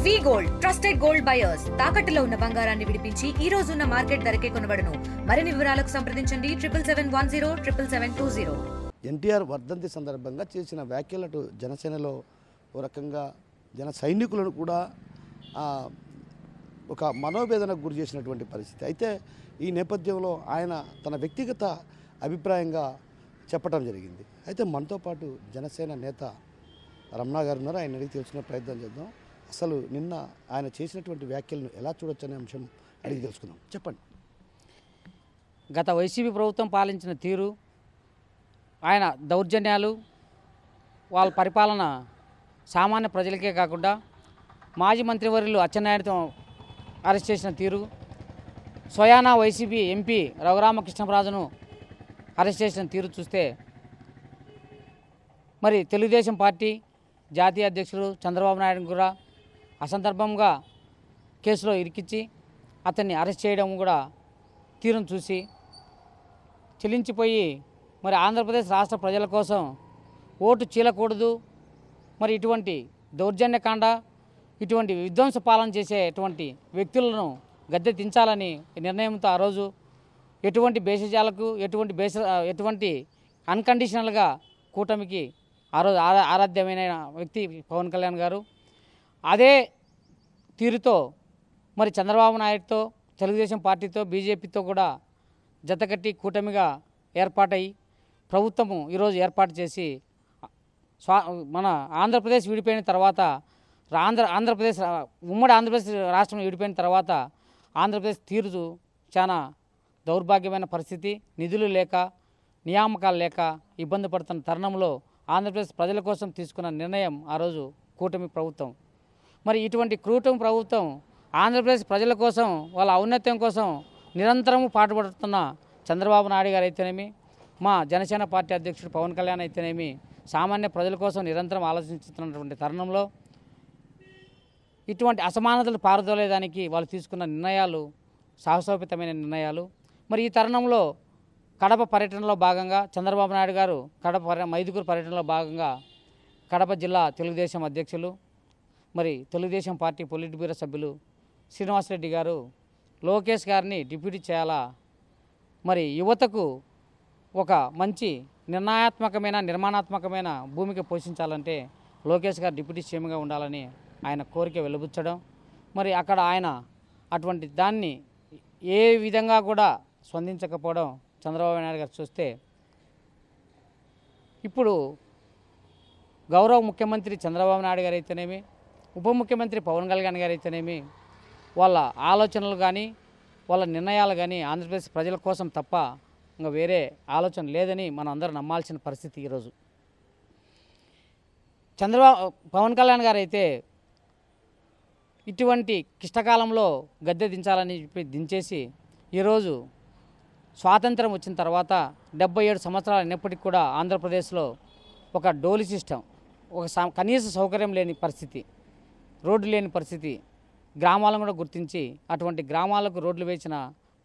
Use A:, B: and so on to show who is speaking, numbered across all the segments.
A: వి gold trusted gold buyers తాకట్టులో ఉన్న బంగారాన్ని విడిపించి ఈ రోజు ఉన్న మార్కెట్ ధరకే కొనబడును. మరిన్ని వివరాలకు సంప్రదించండి 7710
B: ఎన్టీఆర్ వర్ధంతి సందర్భంగా చేసిన వ్యాఖ్యలు జనసేనలో ఓ రకంగా జన సైనికులను కూడా ఒక మనోవేదనకు గురి చేసినటువంటి పరిస్థితి. అయితే ఈ నేపథ్యంలో ఆయన తన వ్యక్తిగత అభిప్రాయంగా చెప్పడం జరిగింది. అయితే మనతో పాటు జనసేన నేత రమణ గారు ఉన్నారు. ఆయన అడిగి తెలుసుకునే ప్రయత్నం చేద్దాం. అసలు నిన్న ఆయన చేసినటువంటి వ్యాఖ్యలను ఎలా చూడొచ్చు అనే అంశం అడిగి తెలుసుకుందాం. చెప్పండి.
C: గత వైసీపీ ప్రభుత్వం పాలించిన తీరు, ఆయన దౌర్జన్యాలు, వాళ్ళ పరిపాలన సామాన్య ప్రజలకే కాకుండా మాజీ మంత్రివర్యులు అచ్చెన్నాయుడుతో అరెస్ట్ చేసిన తీరు, స్వయానా వైసీపీ ఎంపీ రఘురామకృష్ణరాజును అరెస్ట్ చేసిన తీరు చూస్తే మరి తెలుగుదేశం పార్టీ జాతీయ అధ్యక్షుడు చంద్రబాబు నాయుడు కూడా అసందర్భంగా కేసులో ఇరికించి అతన్ని అరెస్ట్ చేయడం కూడా తీరును చూసి చెలించిపోయి మరి ఆంధ్రప్రదేశ్ రాష్ట్ర ప్రజల కోసం ఓటు చీలకూడదు, మరి ఇటువంటి దౌర్జన్యకాండ, ఇటువంటి విధ్వంస పాలన చేసేటువంటి వ్యక్తులను గద్దె దించాలని నిర్ణయంతో ఆ రోజు ఎటువంటి భేషజాలకు ఎటువంటి అన్కండిషనల్గా కూటమికి ఆ రోజు ఆరాధ్యమైన వ్యక్తి పవన్ కళ్యాణ్ గారు అదే తీరుతో మరి చంద్రబాబు నాయుడుతో, తెలుగుదేశం పార్టీతో, బీజేపీతో కూడా జతకట్టి కూటమిగా ఏర్పాటై ప్రభుత్వము ఈరోజు ఏర్పాటు చేసి మన ఆంధ్రప్రదేశ్ విడిపోయిన తర్వాత ఉమ్మడి ఆంధ్రప్రదేశ్ రాష్ట్రం విడిపోయిన తర్వాత ఆంధ్రప్రదేశ్ తీరు చాలా దౌర్భాగ్యమైన పరిస్థితి. నిధులు లేక, నియామకాలు లేక ఇబ్బంది పడుతున్న తరుణంలో ఆంధ్రప్రదేశ్ ప్రజల కోసం తీసుకున్న నిర్ణయం ఆ రోజు కూటమి ప్రభుత్వం. మరి ఇటువంటి కూటమి ప్రభుత్వం ఆంధ్రప్రదేశ్ ప్రజల కోసం, వాళ్ళ ఔన్నత్యం కోసం నిరంతరము పాటుపడుతున్న చంద్రబాబు నాయుడు గారు అయితేనేమి, మా జనసేన పార్టీ అధ్యక్షుడు పవన్ కళ్యాణ్ అయితేనేమి సామాన్య ప్రజల కోసం నిరంతరం ఆలోచిస్తున్నటువంటి తరుణంలో ఇటువంటి అసమానతలు పారదోలేదానికి వాళ్ళు తీసుకున్న నిర్ణయాలు సాహసోపేతమైన నిర్ణయాలు. మరి ఈ తరుణంలో కడప పర్యటనలో భాగంగా చంద్రబాబు నాయుడు గారు మైదుగురు పర్యటనలో భాగంగా కడప జిల్లా తెలుగుదేశం అధ్యక్షులు, మరి తెలుగుదేశం పార్టీ పొలిట్ బ్యూరో సభ్యులు శ్రీనివాసరెడ్డి గారు లోకేష్ గారిని డిప్యూటీ చేయాలా, మరి యువతకు ఒక మంచి నిర్మాణాత్మకమైన భూమిక పోషించాలంటే లోకేష్ గారు డిప్యూటీ సీఎంగా ఉండాలని ఆయన కోరిక వెలుబుచ్చడం, మరి అక్కడ ఆయన అటువంటి దాన్ని ఏ విధంగా కూడా స్పందించకపోవడం చంద్రబాబు నాయుడు గారు చూస్తే, ఇప్పుడు గౌరవ ముఖ్యమంత్రి చంద్రబాబు నాయుడు గారు అయితేనేమి, ఉప ముఖ్యమంత్రి పవన్ కళ్యాణ్ గారు అయితేనేమి వాళ్ళ ఆలోచనలు కానీ వాళ్ళ నిర్ణయాలు కానీ ఆంధ్రప్రదేశ్ ప్రజల కోసం తప్ప ఇంకా వేరే ఆలోచన లేదని మనం అందరూ నమ్మాల్సిన పరిస్థితి ఈరోజు. పవన్ కళ్యాణ్ గారు అయితే ఇటువంటి క్లిష్టకాలంలో గద్దె దించాలని చెప్పి దించేసి ఈరోజు స్వాతంత్రం వచ్చిన తర్వాత 77 సంవత్సరాలు అయినప్పటికీ కూడా ఆంధ్రప్రదేశ్లో ఒక డోలీ సిస్టమ్, ఒక కనీస సౌకర్యం లేని పరిస్థితి, రోడ్డు లేని పరిస్థితి, గ్రామాలను కూడా గుర్తించి అటువంటి గ్రామాలకు రోడ్లు వేసిన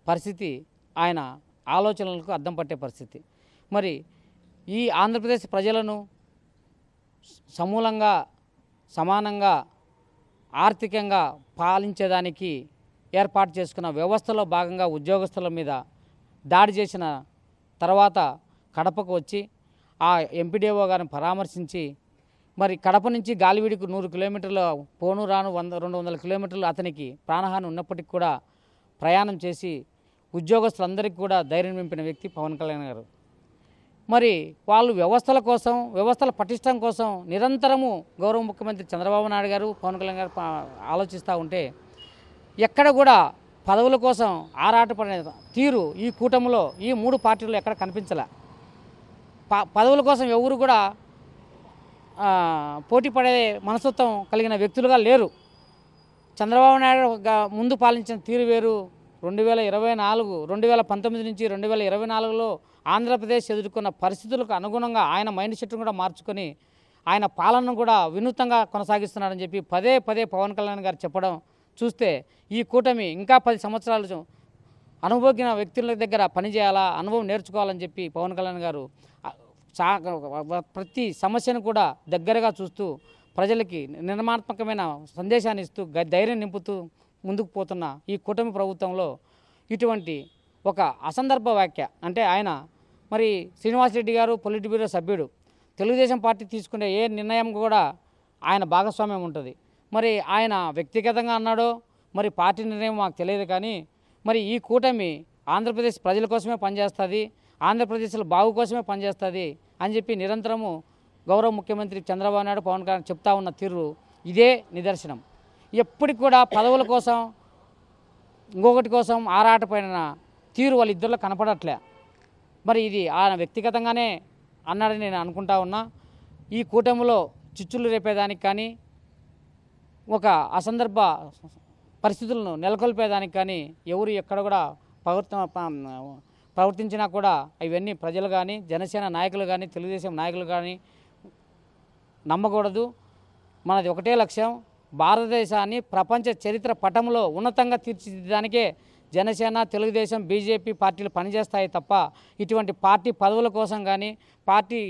C: పరిస్థితి ఆయన ఆలోచనలకు అద్దం పట్టే పరిస్థితి. మరి ఈ ఆంధ్రప్రదేశ్ ప్రజలను సమూలంగా సమానంగా ఆర్థికంగా పాలించేదానికి ఏర్పాటు చేసుకున్న వ్యవస్థలో భాగంగా ఉద్యోగస్తుల మీద దాడి చేసిన తర్వాత కడపకు వచ్చి ఆ ఎంపీడీఓ గారిని పరామర్శించి మరి కడప నుంచి గాలివీడికి 100 కిలోమీటర్ల పోను రాను 200 కిలోమీటర్లు అతనికి ప్రాణహాని ఉన్నప్పటికీ కూడా ప్రయాణం చేసి ఉద్యోగస్తులందరికీ కూడా ధైర్యం నింపిన వ్యక్తి పవన్ కళ్యాణ్ గారు. మరి వాళ్ళు వ్యవస్థల కోసం, వ్యవస్థల పటిష్టం కోసం నిరంతరము గౌరవ ముఖ్యమంత్రి చంద్రబాబు నాయుడు గారు, పవన్ కళ్యాణ్ గారు ఆలోచిస్తూ ఉంటే ఎక్కడ కూడా పదవుల కోసం ఆరాటపడే తీరు ఈ కూటమిలో ఈ 3 పార్టీల్లో ఎక్కడ కనిపించలే. పదవుల కోసం ఎవరు కూడా పోటీ పడే మనస్తత్వం కలిగిన వ్యక్తులుగా లేరు. చంద్రబాబు నాయుడు ముందు పాలించిన తీరు వేరు. 2019 నుంచి 2024లో ఆంధ్రప్రదేశ్ ఎదుర్కొన్న పరిస్థితులకు అనుగుణంగా ఆయన మైండ్ సెట్ను కూడా మార్చుకొని ఆయన పాలనను కూడా వినూత్నంగా కొనసాగిస్తున్నాడని చెప్పి పదే పవన్ కళ్యాణ్ గారు చెప్పడం చూస్తే ఈ కూటమి ఇంకా 10 సంవత్సరాలు అనుభవజ్ఞ వ్యక్తుల దగ్గర పనిచేయాలా, అనుభవం నేర్చుకోవాలని చెప్పి పవన్ కళ్యాణ్ గారు ప్రతి సమస్యను కూడా దగ్గరగా చూస్తూ ప్రజలకి నిర్మాణాత్మకమైన సందేశాన్ని ఇస్తూ ధైర్యం నింపుతూ ముందుకు పోతున్న ఈ కూటమి ప్రభుత్వంలో ఇటువంటి ఒక అసందర్భ వ్యాఖ్య అంటే ఆయన మరి శ్రీనివాసరెడ్డి గారు పొలిట్ బ్యూరో సభ్యుడు, తెలుగుదేశం పార్టీ తీసుకునే ఏ నిర్ణయం కూడా ఆయన భాగస్వామ్యం ఉంటుంది. మరి ఆయన వ్యక్తిగతంగా అన్నాడో మరి పార్టీ నిర్ణయం మాకు తెలియదు, కానీ మరి ఈ కూటమి ఆంధ్రప్రదేశ్ ప్రజల కోసమే పనిచేస్తుంది, ఆంధ్రప్రదేశ్లో బాగు కోసమే పనిచేస్తుంది అని చెప్పి నిరంతరము గౌరవ ముఖ్యమంత్రి చంద్రబాబు నాయుడు పవన్ కళ్యాణ్ చెప్తా ఉన్న తీరు ఇదే నిదర్శనం. ఎప్పటికి కూడా పదవుల కోసం ఇంకొకటి కోసం ఆరాటపడిన తీరు వాళ్ళిద్దరిలో కనపడట్లే. మరి ఇది ఆయన వ్యక్తిగతంగానే అన్నాడని నేను అనుకుంటా ఉన్నా. ఈ కూటమిలో చిచ్చులు రేపేదానికి కానీ ఒక అసందర్భ పరిస్థితులను నెలకొల్పేదానికి కానీ ఎవరు ఎక్కడ కూడా ప్రవర్తించినా కూడా ఇవన్నీ ప్రజలు కానీ జనసేన నాయకులు కానీ తెలుగుదేశం నాయకులు కానీ నమ్మకూడదు. మనది ఒకటే లక్ష్యం, భారతదేశాన్ని ప్రపంచ చరిత్ర పటంలో ఉన్నతంగా తీర్చిదిద్దడానికే జనసేన తెలుగుదేశం బీజేపీ పార్టీలు పనిచేస్తాయి తప్ప ఇటువంటి పార్టీ పదవుల కోసం కానీ పార్టీ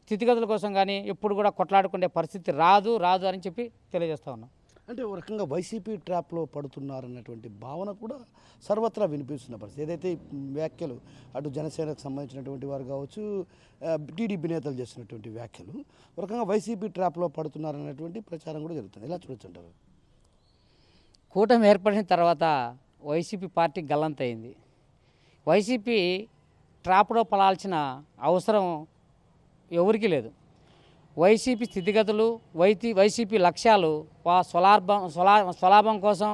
C: స్థితిగతుల కోసం కానీ ఎప్పుడు కూడా కొట్లాడుకునే పరిస్థితి రాదు అని చెప్పి తెలియజేస్తా ఉన్నాం.
B: అంటే ఒక రకంగా వైసీపీ ట్రాప్లో పడుతున్నారన్నటువంటి భావన కూడా సర్వత్రా వినిపిస్తున్న పరిస్థితి. ఏదైతే వ్యాఖ్యలు అటు జనసేనకు సంబంధించినటువంటి వారు కావచ్చు, టీడీపీ నేతలు చేసినటువంటి వ్యాఖ్యలు ఒక రకంగా వైసీపీ ట్రాప్లో పడుతున్నారన్నటువంటి ప్రచారం కూడా జరుగుతుంది. ఎలా చూడొచ్చంటారు?
C: కూటమి ఏర్పడిన తర్వాత వైసీపీ పార్టీ గల్లంతయింది. వైసీపీ ట్రాప్లో పడాల్సిన అవసరం ఎవరికీ లేదు. వైసీపీ స్థితిగతులు వైసీపీ లక్ష్యాలు స్వలాభం కోసం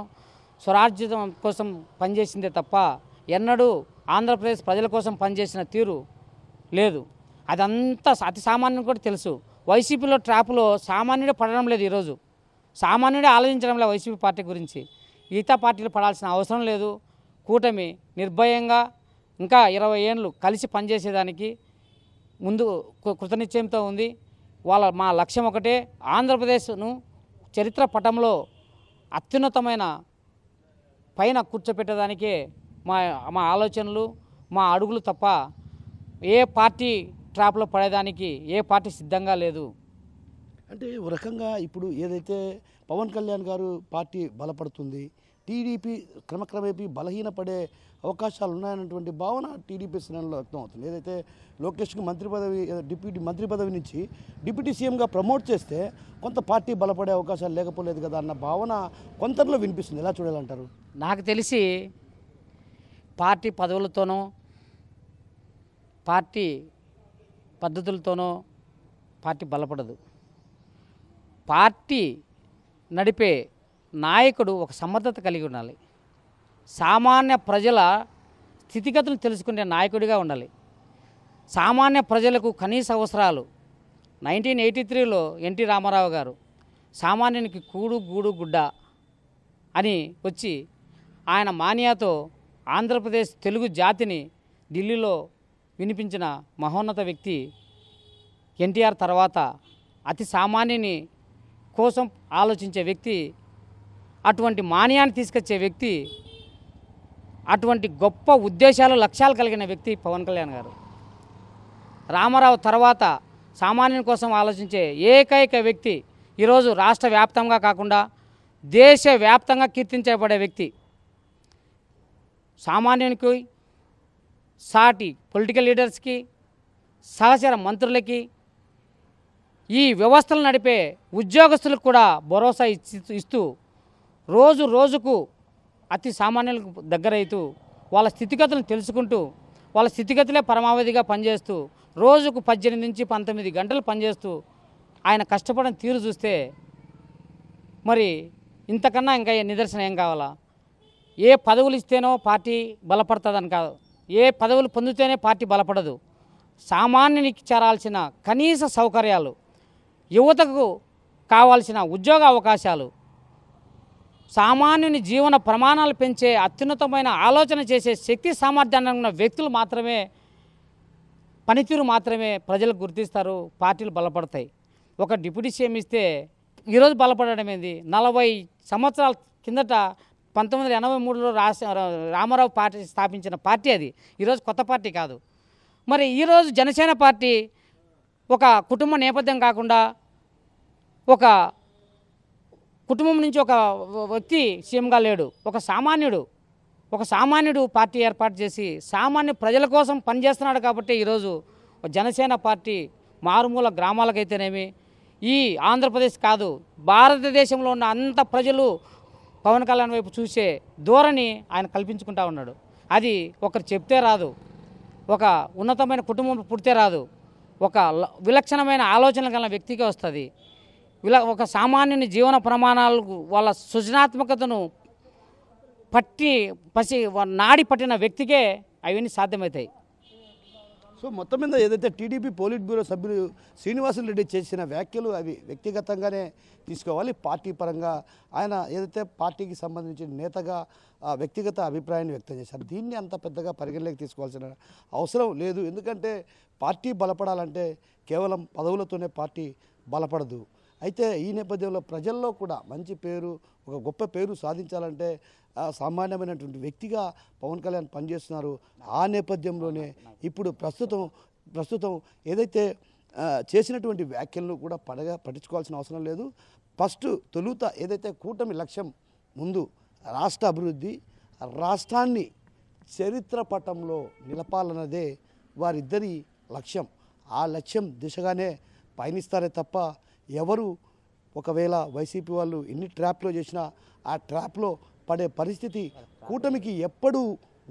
C: స్వరాజ్యం కోసం పనిచేసిందే తప్ప ఎన్నడూ ఆంధ్రప్రదేశ్ ప్రజల కోసం పనిచేసిన తీరు లేదు. అదంతా అతి సామాన్యుడు కూడా తెలుసు. వైసీపీలో ట్రాప్లో సామాన్యుడే పడడం లేదు. ఈరోజు సామాన్యుడే ఆలోచించడం లేదు వైసీపీ పార్టీ గురించి. మిగతా పార్టీలు పడాల్సిన అవసరం లేదు. కూటమి నిర్భయంగా ఇంకా 20 ఏళ్ళు కలిసి పనిచేసేదానికి ముందు కృతనిశ్చయంతో ఉంది. మా లక్ష్యం ఒకటే, ఆంధ్రప్రదేశ్ను చరిత్ర పటంలో అత్యున్నతమైన పైన కూర్చోపెట్టడానికే మా ఆలోచనలు మా అడుగులు తప్ప ఏ పార్టీ ట్రాప్లో పడేదానికి ఏ పార్టీ సిద్ధంగా లేదు.
B: అంటే ఒక రకంగా ఇప్పుడు ఏదైతే పవన్ కళ్యాణ్ గారు పార్టీ బలపడుతుంది, టీడీపీ క్రమక్రమేపీ బలహీనపడే అవకాశాలు ఉన్నాయన్నటువంటి భావన టీడీపీ శ్రేణుల్లో వ్యక్తం అవుతుంది. ఏదైతే లోకేష్కి డిప్యూటీ మంత్రి పదవి నుంచి డిప్యూటీ సీఎంగా ప్రమోట్ చేస్తే కొంత పార్టీ బలపడే అవకాశాలు లేకపోలేదు కదా అన్న భావన కొంతలో వినిపిస్తుంది. ఎలా చూడాలంటారు?
C: నాకు తెలిసి పార్టీ పదవులతోనో పార్టీ పద్ధతులతోనో పార్టీ బలపడదు. పార్టీ నడిపే నాయకుడు ఒక సమర్థత కలిగి ఉండాలి. సామాన్య ప్రజల స్థితిగతులు తెలుసుకునే నాయకుడిగా ఉండాలి. సామాన్య ప్రజలకు కనీస అవసరాలు 1983లో ఎన్టీ రామారావు గారు సామాన్యునికి కూడు గూడు గుడ్డ అని వచ్చి ఆయన మానియాతో ఆంధ్రప్రదేశ్ తెలుగు జాతిని ఢిల్లీలో వినిపించిన మహోన్నత వ్యక్తి ఎన్టీఆర్. తర్వాత అతి సామాన్యుని కోసం ఆలోచించే వ్యక్తి, అటువంటి మాన్యాన్ని తీసుకొచ్చే వ్యక్తి, అటువంటి గొప్ప ఉద్దేశాలు లక్ష్యాలు కలిగిన వ్యక్తి పవన్ కళ్యాణ్ గారు. రామారావు తర్వాత సామాన్యుని కోసం ఆలోచించే ఏకైక వ్యక్తి, ఈరోజు రాష్ట్ర వ్యాప్తంగా కాకుండా దేశవ్యాప్తంగా కీర్తించబడే వ్యక్తి. సామాన్యునికి సాటి పొలిటికల్ లీడర్స్కి సహచర మంత్రులకి ఈ వ్యవస్థలు నడిపే ఉద్యోగస్తులకు కూడా భరోసా ఇస్తూ రోజు రోజుకు అతి సామాన్యులకు దగ్గరైతూ వాళ్ళ స్థితిగతులను తెలుసుకుంటూ వాళ్ళ స్థితిగతులే పరమావధిగా పనిచేస్తూ రోజుకు 18 నుంచి 19 గంటలు పనిచేస్తూ ఆయన కష్టపడిన తీరు చూస్తే మరి ఇంతకన్నా ఇంకా నిదర్శనం ఏం కావాలా? ఏ పదవులు ఇస్తేనో పార్టీ బలపడుతుందని కాదు, ఏ పదవులు పొందితేనే పార్టీ బలపడదు. సామాన్యునికి చేరాల్సిన కనీస సౌకర్యాలు, యువతకు కావాల్సిన ఉద్యోగ అవకాశాలు, సామాన్యుని జీవన ప్రమాణాలు పెంచే అత్యున్నతమైన ఆలోచన చేసే శక్తి సామర్థ్యాన్ని ఉన్న వ్యక్తులు మాత్రమే, పనితీరు మాత్రమే ప్రజలకు గుర్తిస్తారు, పార్టీలు బలపడతాయి. ఒక డిప్యూటీ సీఎం ఇస్తే ఈరోజు బలపడడం ఏంది? 40 సంవత్సరాల కిందట 1983లో రామారావు పార్టీ స్థాపించిన పార్టీ అది, ఈరోజు కొత్త పార్టీ కాదు. మరి ఈరోజు జనసేన పార్టీ ఒక కుటుంబ నేపథ్యం కాకుండా ఒక కుటుంబం నుంచి ఒక వ్యక్తి సీఎంగా లేడు. ఒక సామాన్యుడు పార్టీ ఏర్పాటు చేసి సామాన్య ప్రజల కోసం పనిచేస్తున్నాడు కాబట్టి ఈరోజు జనసేన పార్టీ మారుమూల గ్రామాలకైతేనేమి, ఈ ఆంధ్రప్రదేశ్ కాదు భారతదేశంలో ఉన్న అంత ప్రజలు పవన్ కళ్యాణ్ వైపు చూసే ధోరణి ఆయన కల్పించుకుంటా ఉన్నాడు. అది ఒకరు చెప్తే రాదు, ఒక ఉన్నతమైన కుటుంబం పుడితే రాదు, ఒక విలక్షణమైన ఆలోచనలు కలిగిన వ్యక్తిగా వస్తుంది. ఒక సామాన్యుని జీవన ప్రమాణాలకు వాళ్ళ సృజనాత్మకతను నాడి పట్టిన వ్యక్తికే అవన్నీ సాధ్యమవుతాయి.
B: సో మొత్తం మీద ఏదైతే టీడీపీ పోలిట్ బ్యూరో సభ్యులు శ్రీనివాసులు రెడ్డి చేసిన వ్యాఖ్యలు అవి వ్యక్తిగతంగానే తీసుకోవాలి. పార్టీ పరంగా ఆయన ఏదైతే పార్టీకి సంబంధించిన నేతగా వ్యక్తిగత అభిప్రాయాన్ని వ్యక్తం చేశారు. దీన్ని అంత పెద్దగా పరిగణలోకి తీసుకోవాల్సిన అవసరం లేదు. ఎందుకంటే పార్టీ బలపడాలంటే కేవలం పదవులతోనే పార్టీ బలపడదు. అయితే ఈ నేపథ్యంలో ప్రజల్లో కూడా మంచి పేరు, ఒక గొప్ప పేరు సాధించాలంటే సామాన్యమైనటువంటి వ్యక్తిగా పవన్ కళ్యాణ్ పనిచేస్తున్నారు. ఆ నేపథ్యంలోనే ఇప్పుడు ప్రస్తుతం ఏదైతే చేసినటువంటి వ్యాఖ్యలను కూడా పట్టించుకోవాల్సిన అవసరం లేదు. తొలుత ఏదైతే కూటమి లక్ష్యం ముందు రాష్ట్ర అభివృద్ధి, రాష్ట్రాన్ని చరిత్ర పటంలో నిలపాలన్నదే వారిద్దరి లక్ష్యం. ఆ లక్ష్యం దిశగానే పయనిస్తారే తప్ప ఎవరు ఒకవేళ వైసీపీ వాళ్ళు ఎన్ని ట్రాప్లో చేసినా ఆ ట్రాప్లో పడే పరిస్థితి కూటమికి ఎప్పుడూ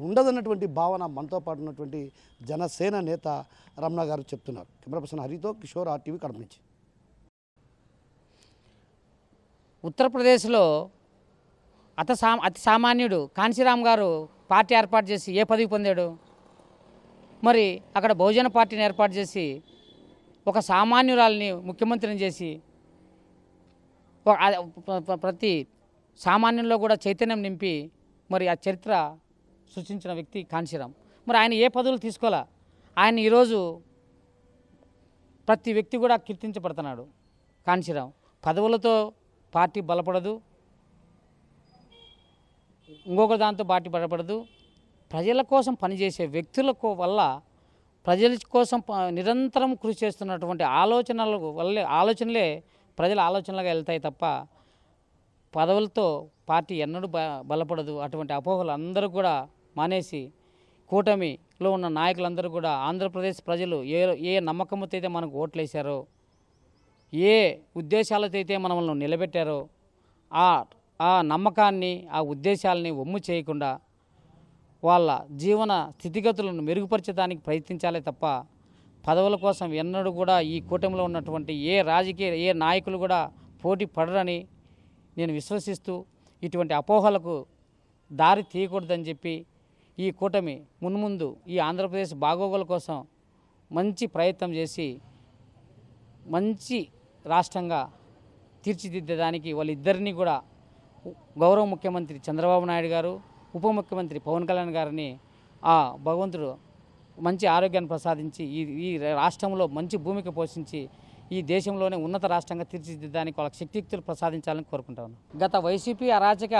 B: ఉండదన్నటువంటి భావన మనతో పాటు ఉన్నటువంటి జనసేన నేత రమణ గారు చెప్తున్నారు. కెమెరా పర్సన్ హరితో కిషోర్, RTV, కడప నుంచి.
C: ఉత్తరప్రదేశ్లో అతి సామాన్యుడు కాంశీరామ్ గారు పార్టీ ఏర్పాటు చేసి ఏ పదవి పొందాడు? మరి అక్కడ బహుజన పార్టీని ఏర్పాటు చేసి ఒక సామాన్యురాల్ని ముఖ్యమంత్రిని చేసి ప్రతి సామాన్యంలో కూడా చైతన్యం నింపి మరి ఆ చరిత్ర సృష్టించిన వ్యక్తి కాంశీరామ్. మరి ఆయన ఏ పదవులు తీసుకోవాలా? ఆయన ఈరోజు ప్రతి వ్యక్తి కూడా కీర్తించబడుతున్నాడు. కాంశీరామ్ పదవులతో పార్టీ బలపడదు, ఇంకొక దాంతో పార్టీ బలపడదు. ప్రజల కోసం పనిచేసే వ్యక్తులకు వల్ల ప్రజల కోసం నిరంతరం కృషి చేస్తున్నటువంటి ఆలోచనలే ప్రజల ఆలోచనలుగా వెళ్తాయి తప్ప పదవులతో పార్టీ ఎన్నడూ బలపడదు. అటువంటి అపోహలు అందరూ కూడా మానేసి కూటమిలో ఉన్న నాయకులందరూ కూడా ఆంధ్రప్రదేశ్ ప్రజలు ఏ నమ్మకంతో అయితే మనకు ఓట్లేశారో, ఏ ఉద్దేశాలతో అయితే మనల్ని నిలబెట్టారో ఆ నమ్మకాన్ని, ఆ ఉద్దేశాలని ఒమ్ము చేయకుండా వాళ్ళ జీవన స్థితిగతులను మెరుగుపరచడానికి ప్రయత్నించాలే తప్ప పదవుల కోసం ఎన్నడూ కూడా ఈ కూటమిలో ఉన్నటువంటి ఏ నాయకులు కూడా పోటీ పడరని నేను విశ్వసిస్తూ ఇటువంటి అపోహలకు దారి తీయకూడదని చెప్పి ఈ కూటమి మున్ముందు ఈ ఆంధ్రప్రదేశ్ బాగోగుల కోసం మంచి ప్రయత్నం చేసి మంచి రాష్ట్రంగా తీర్చిదిద్దడానికి వాళ్ళిద్దరినీ కూడా గౌరవ ముఖ్యమంత్రి చంద్రబాబు నాయుడు గారు, ఉప ముఖ్యమంత్రి పవన్ కళ్యాణ్ గారిని ఆ భగవంతుడు మంచి ఆరోగ్యాన్ని ప్రసాదించి ఈ రాష్ట్రంలో మంచి భూమిక పోషించి ఈ దేశంలోనే ఉన్నత రాష్ట్రంగా తీర్చిదిద్దడానికి వాళ్ళకి శక్తియుక్తులు ప్రసాదించాలని కోరుకుంటాను. గత వైసీపీ అరాచక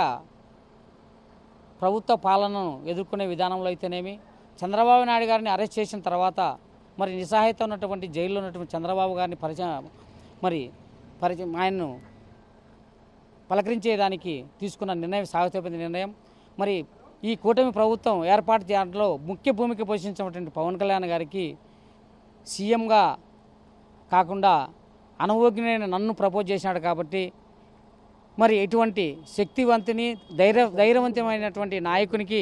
C: ప్రభుత్వ పాలనను ఎదుర్కొనే విధానంలో అయితేనేమి, చంద్రబాబు నాయుడు గారిని అరెస్ట్ చేసిన తర్వాత మరి నిస్సహాయత ఉన్నటువంటి జైల్లో ఉన్నటువంటి చంద్రబాబు గారిని పరిచయం ఆయన్ను పలకరించేదానికి తీసుకున్న నిర్ణయం సాహసోపేత నిర్ణయం. మరి ఈ కూటమి ప్రభుత్వం ఏర్పాటు చేయడంలో ముఖ్య భూమిక పోషించినటువంటి పవన్ కళ్యాణ్ గారికి సీఎంగా కాకుండా అనుభవజ్ఞుడైన నన్ను ప్రపోజ్ చేసినాడు కాబట్టి మరి ఇటువంటి శక్తివంతుని ధైర్యవంతమైనటువంటి నాయకునికి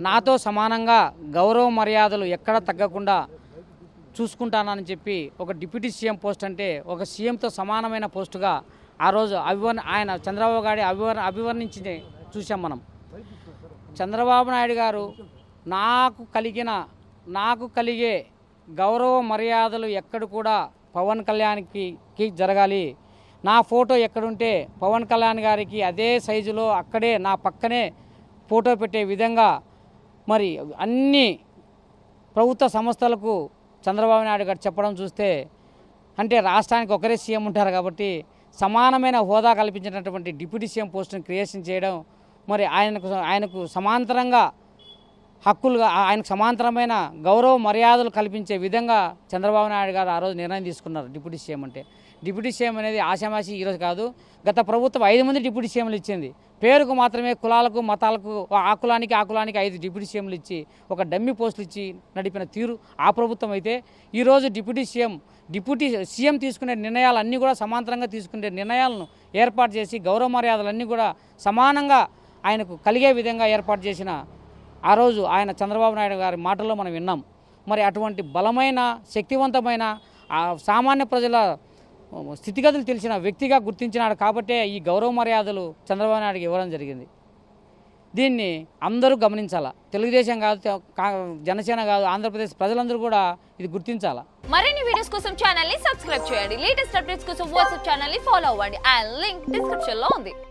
C: నాతో సమానంగా గౌరవ మర్యాదలు ఎక్కడ తగ్గకుండా చూసుకుంటానని చెప్పి ఒక డిప్యూటీ సీఎం పోస్ట్ అంటే ఒక సీఎంతో సమానమైన పోస్టుగా ఆ రోజు ఆయన చంద్రబాబు గారి అభివర్ణించి చూసాం మనం. చంద్రబాబు నాయుడు గారు నాకు కలిగే గౌరవ మర్యాదలు ఎక్కడ కూడా పవన్ కళ్యాణ్కి జరగాలి. నా ఫోటో ఎక్కడుంటే పవన్ కళ్యాణ్ గారికి అదే సైజులో అక్కడే నా పక్కనే ఫోటో పెట్టే విధంగా మరి అన్ని ప్రభుత్వ సంస్థలకు చంద్రబాబు నాయుడు గారు చెప్పడం చూస్తే అంటే రాష్ట్రానికి ఒకరే సీఎం ఉంటారు కాబట్టి సమానమైన హోదా కల్పించినటువంటి డిప్యూటీ సీఎం పోస్టును క్రియేషన్ చేయడం, మరి ఆయనకు సమాంతరంగా హక్కులుగా ఆయనకు సమాంతరమైన గౌరవ మర్యాదలు కల్పించే విధంగా చంద్రబాబు నాయుడు గారు ఆ రోజు నిర్ణయం తీసుకున్నారు డిప్యూటీ సీఎం అంటే. డిప్యూటీ సీఎం అనేది ఆషామాషి ఈరోజు కాదు. గత ప్రభుత్వం 5 మంది డిప్యూటీ సీఎంలు ఇచ్చింది. పేరుకు మాత్రమే కులాలకు మతాలకు ఆ కులానికి 5 డిప్యూటీ సీఎంలు ఇచ్చి ఒక డమ్మీ పోస్టులు ఇచ్చి నడిపిన తీరు ఆ ప్రభుత్వం అయితే, ఈరోజు డిప్యూటీ సీఎం తీసుకునే నిర్ణయాలన్నీ కూడా సమాంతరంగా తీసుకునే నిర్ణయాలను ఏర్పాటు చేసి గౌరవ మర్యాదలన్నీ కూడా సమానంగా ఆయనకు కలిగే విధంగా ఏర్పాటు చేసిన ఆ రోజు ఆయన చంద్రబాబు నాయుడు గారి మాటల్లో మనం విన్నాం. మరి అటువంటి బలమైన శక్తివంతమైన సామాన్య ప్రజల స్థితిగతులు తెలిసిన వ్యక్తిగా గుర్తించినాడు కాబట్టే ఈ గౌరవ మర్యాదలు చంద్రబాబు నాయుడుకి ఇవ్వడం జరిగింది. దీన్ని అందరూ గమనించాలా. తెలుగుదేశం కాదు, జనసేన కాదు, ఆంధ్రప్రదేశ్ ప్రజలందరూ కూడా ఇది గుర్తించాలా.
D: మరిన్ని వీడియోస్ కోసం ఛానల్ ని సబ్స్క్రైబ్ చేయండి. లేటెస్ట్ అప్డేట్స్ కోసం వాట్సాప్ ఛానల్ ని ఫాలో అవ్వండి. ఆ లింక్ డిస్క్రిప్షన్ లో ఉంది.